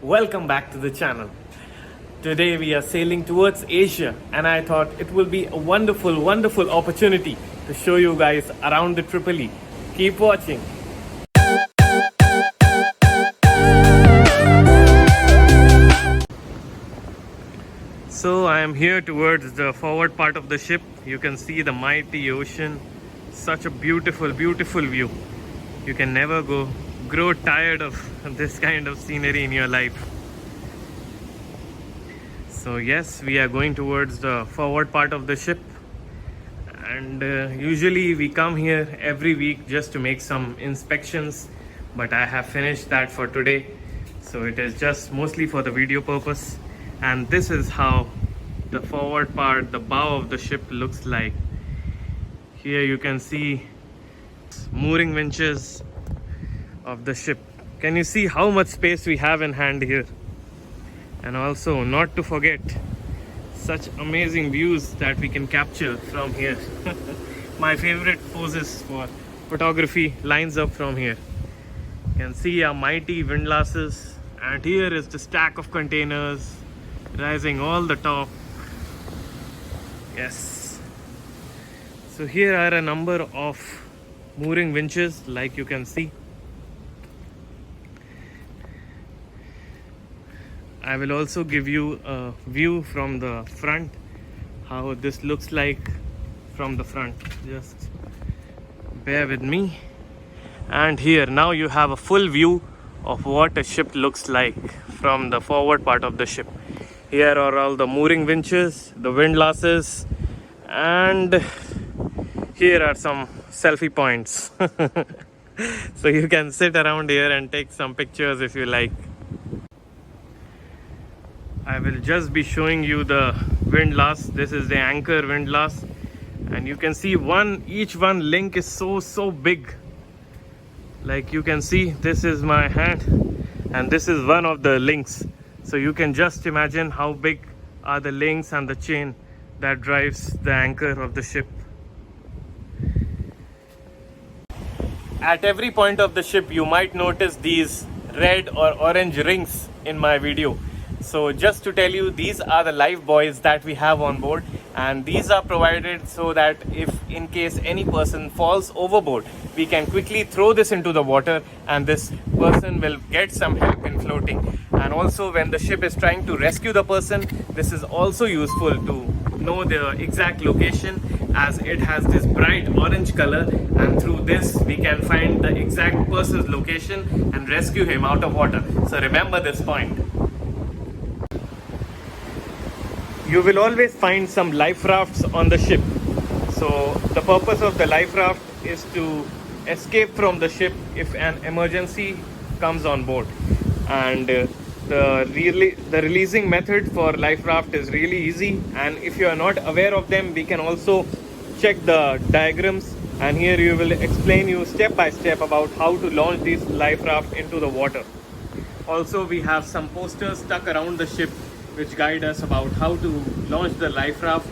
Welcome back to the channel. Today we are sailing towards Asia and I thought it will be a wonderful opportunity to show you guys around the Tripoli. Keep watching. So I am here towards the forward part of the ship. You can see the mighty ocean. Such a beautiful view. You can never grow tired of this kind of scenery in your life. So yes, we are going towards the forward part of the ship, and usually we come here every week just to make some inspections, but I have finished that for today, so it is just mostly for the video purpose. And this is how the forward part, the bow of the ship looks like. Here you can see mooring winches of the ship. Can you see how much space we have in hand here? And also, not to forget, such amazing views that we can capture from here. My favorite poses for photography lines up from here. You can see our mighty windlasses, and here is the stack of containers rising all the top. Yes. So here are a number of mooring winches, like you can see. I will also give you a view from the front, how this looks like from the front. Just bear with me. And here now you have a full view of what a ship looks like from the forward part of the ship. Here are all the mooring winches, the windlasses, and here are some selfie points. So you can sit around here and take some pictures if you like. I will just be showing you the windlass. This is the anchor windlass, and you can see each one link is so big. Like you can see, this is my hand and this is one of the links. So you can just imagine how big are the links and the chain that drives the anchor of the ship. At every point of the ship you might notice these red or orange rings in my video. So just to tell you, these are the life buoys that we have on board, and these are provided so that if in case any person falls overboard, we can quickly throw this into the water and this person will get some help in floating. And also when the ship is trying to rescue the person, this is also useful to know the exact location, as it has this bright orange color, and through this we can find the exact person's location and rescue him out of water. So remember this point. You will always find some life rafts on the ship. So the purpose of the life raft is to escape from the ship if an emergency comes on board. And the releasing method for life raft is really easy. And if you are not aware of them, we can also check the diagrams. And here you will explain you step by step about how to launch this life raft into the water. Also, we have some posters stuck around the ship which guide us about how to launch the life raft.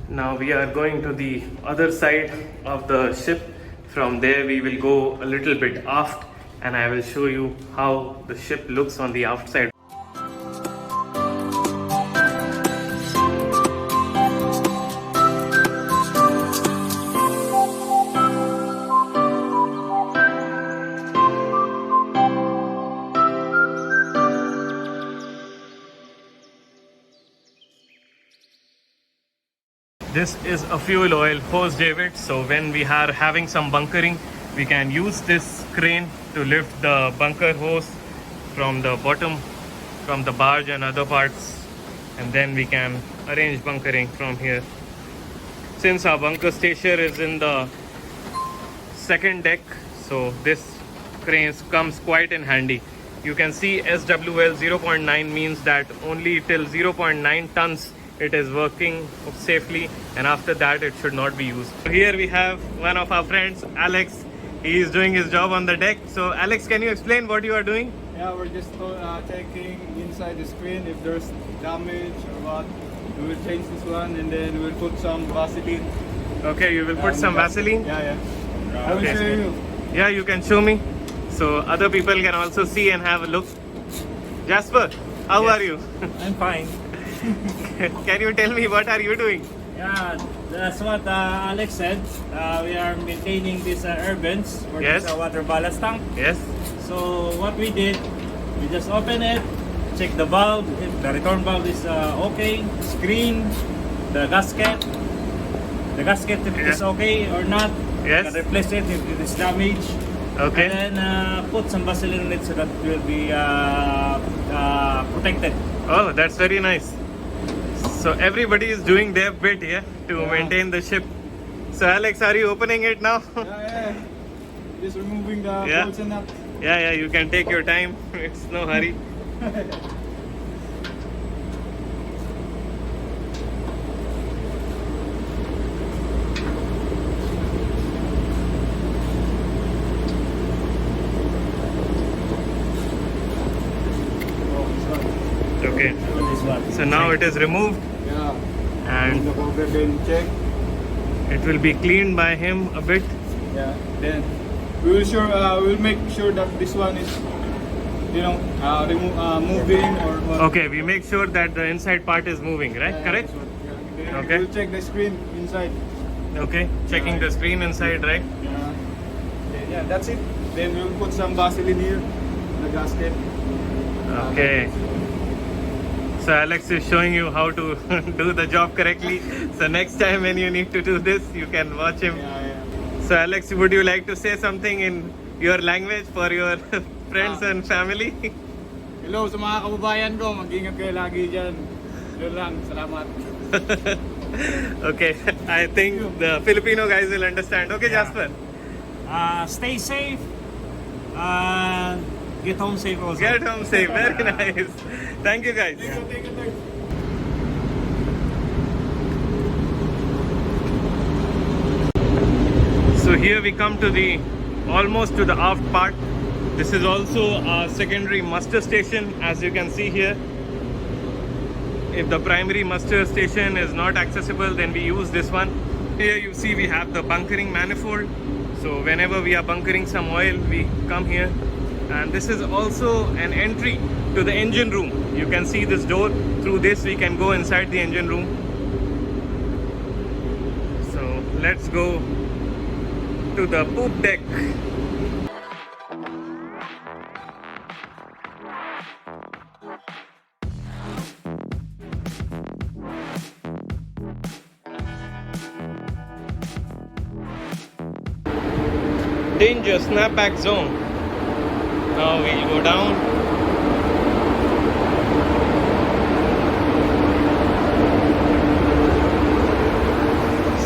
Now we are going to the other side of the ship. From there we will go a little bit aft, and I will show you how the ship looks on the aft side. This is a fuel oil hose davit, so when we are having some bunkering, we can use this crane to lift the bunker hose from the bottom, from the barge and other parts, and then we can arrange bunkering from here. Since our bunker station is in the second deck, so this crane comes quite in handy. You can see SWL 0.9 means that only till 0.9 tons it is working safely, and after that it should not be used. Here we have one of our friends, Alex. He is doing his job on the deck. So Alex, can you explain what you are doing? Yeah, we're just checking inside the screen if there's damage or what. We will change this one and then we'll put some Vaseline. Okay, you will put some Vaseline? Yeah. I will Okay. show you. Yeah, you can show me. So other people can also see and have a look. Jasper, how are you? I'm fine. Can you tell me what are you doing? Yeah, that's what Alex said. We are maintaining these air vents for Yes. this water ballast tank. Yes. So what we did, we just open it, check the valve. If the return valve is okay, screen, the gasket. The gasket if it is Yeah. okay or not. Yes. And replace it if it is damaged. Okay. And then put some Vaseline on it so that it will be protected. Oh, that's very nice. So everybody is doing their bit here to maintain the ship. So Alex, are you opening it now? Yeah. Just removing the Yeah. bolts and nuts. Yeah, you can take your time. It's no hurry. Okay. This one. So now it is removed Yeah. and The cover then check. it will be cleaned by him a bit. Yeah. Then we'll make sure that this one is, moving or what. Okay, we make sure that the inside part is moving, right? Yeah, Correct? this one. Yeah. Then Okay. We'll check the screen inside. Okay, checking the screen inside, right? Yeah. Then, yeah, that's it. Then we'll put some Vaseline here, the gasket. Okay. So Alex is showing you how to do the job correctly. So next time when you need to do this, you can watch him. Yeah. So Alex, would you like to say something in your language for your friends and family? Hello sa mga kababayan ko, mag-ingat kayo lagi dyan. Yun lang, salamat. Okay, I think the Filipino guys will understand. Okay, Yeah. Jasper. Stay safe. Get home safe also. Get home safe. Very nice. Thank you guys. Take it. So here we come to the almost to the aft part. This is also a secondary muster station, as you can see here. If the primary muster station is not accessible, then we use this one. Here you see we have the bunkering manifold. So whenever we are bunkering some oil, we come here. And this is also an entry to the engine room. You can see this door. Through this we can go inside the engine room. So let's go to the poop deck. Danger, snapback zone. Now we'll go down.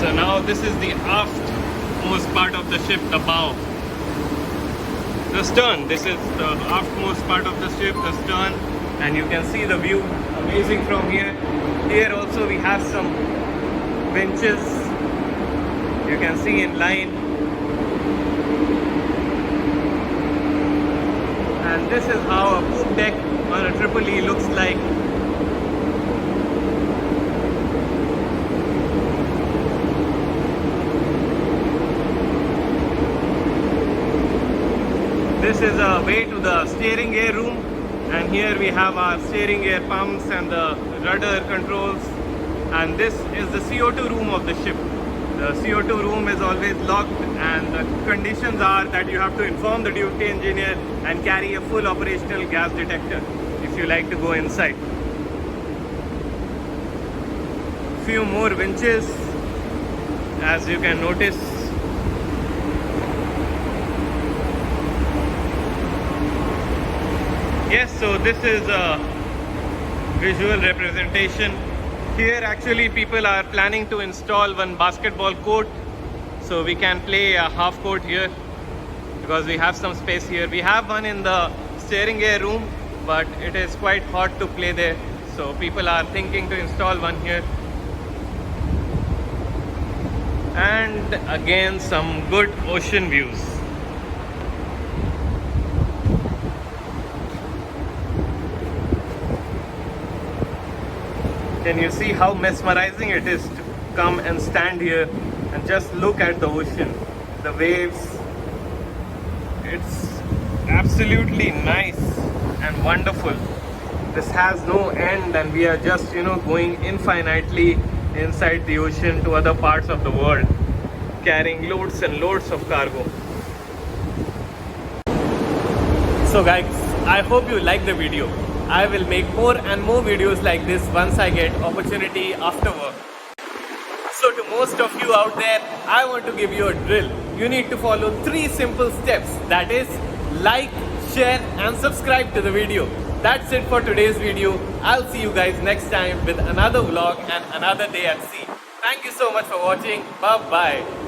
So now this is the aftmost part of the ship, the bow. The stern, this is the aftmost part of the ship, the stern, and you can see the view amazing from here. Here also we have some benches, you can see in line. And this is how a poop deck on a Triple E looks like. This is a way to the steering gear room, and here we have our steering gear pumps and the rudder controls, and this is the CO2 room of the ship. The CO2 room is always locked, and the conditions are that you have to inform the duty engineer and carry a full operational gas detector if you like to go inside. Few more winches, as you can notice. Yes, so this is a visual representation. Here actually people are planning to install one basketball court, so we can play a half court here because we have some space here. We have one in the steering gear room, but it is quite hot to play there, So people are thinking to install one here. And again, some good ocean views. Can you see how mesmerizing it is to come and stand here and just look at the ocean, the waves? It's absolutely nice and wonderful. This has no end, and we are just, going infinitely inside the ocean to other parts of the world, carrying loads and loads of cargo. So guys, I hope you like the video. I will make more and more videos like this once I get opportunity after work. So to most of you out there, I want to give you a drill. You need to follow 3 simple steps. That is, like, share and subscribe to the video. That's it for today's video. I'll see you guys next time with another vlog and another day at sea. Thank you so much for watching. Bye bye.